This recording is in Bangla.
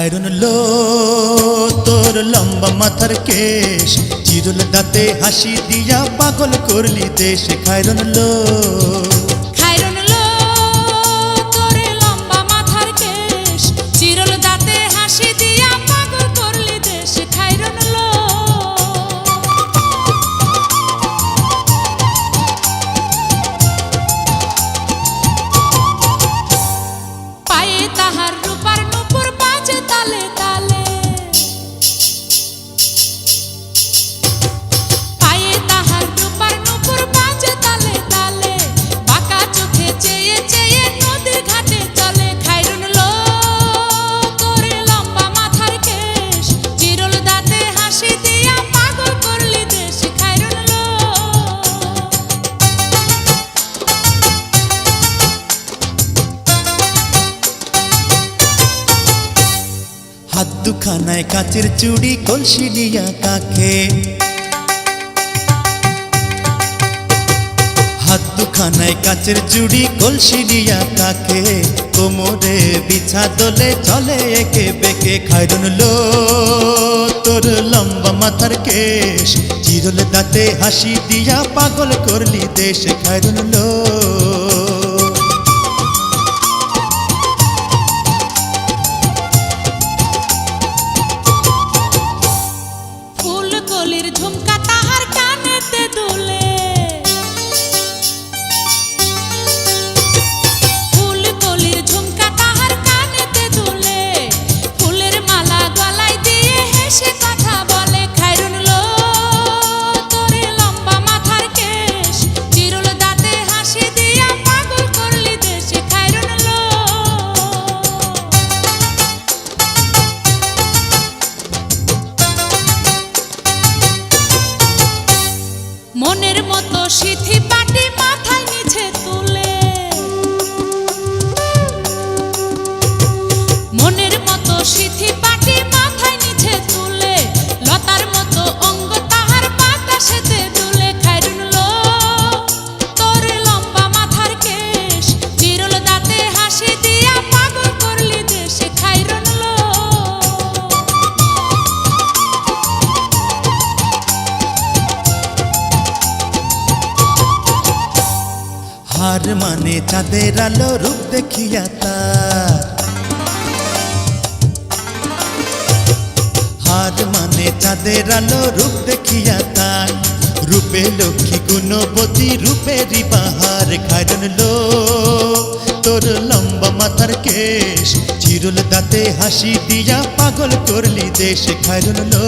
খায়রুন লো তোর লম্বা মাথার কেশ, চিরুল দাঁতে হাসি দিয়া পাগল করলি দেশ। খায়রুন লো খায়রুন লো তোর লম্বা মাথার কেশ, চিরল দাঁতে হাসি দিয়া পাগল করলি দেশ। খায়রুন লো পায়ে তাহার রূপার নূপুর বাজে তালে তালে, পায়ে তাহার রূপার নূপুর বাজে তালে তালে, বাঁকা চোখে চেয়ে চেয়ে নদীর ঘাটে চলে। খায়রুন লো তোর লম্বা মাথার কেশ, চিরল দাঁতে হাসি দিয়া পাগল করলি দেশ। খায়রুন লো হাত দুখানায় কাচের চুড়ি, কলসি নিয়া কাখে, হাত দুখানায় কাচের চুড়ি, কলসি নিয়া কাখে, কোমরে বিছা দোলে চলে একে বেঁকে। খায়রুন লো তোর লম্বা মাথার কেশ, চিরল দাঁতে হাসি দিয়া পাগল করলি দেশ। খায়রুন লো ফুল কলির ঝুমকা তাহার কানেতে দুলে, ফুল কলির ঝুমকা তাহার কানেতে দুলে, ফুলের মালা গলায় দিয়ে হেসে কথা বলে। খায়রুন লো তোর লম্বা মাথার কেশ, চিরল দাঁতে হাসি দিয়া পাগল করলি দেশ। খায়রুন লো মনের মতো সিথি পাটি মাথায় নিচে তুলে, মনের মতো সিথি পাটি মাথায় নিচে তুলে, লতার মতো অঙ্গ তাহার বাতাসেতে দুলে। খায়রুন লো তোর লম্বা মাথার কেশ, চিরল দাঁতে হাসি দিয়া পাগল করলি দেশ। খায়রুন লো হার মানে চাঁদের আলো, রূপ দেখিয়া তার, হার মানে চাঁদের আলো, রূপ দেখিয়া তার, রূপে লক্ষ্মী গুণবতী, রূপেরই বাহার। খায়রুন লো তোর লম্বা মাথার কেশ, চিরল দাঁতে হাসি দিয়া পাগল করলি দেশ। খায়রুন লো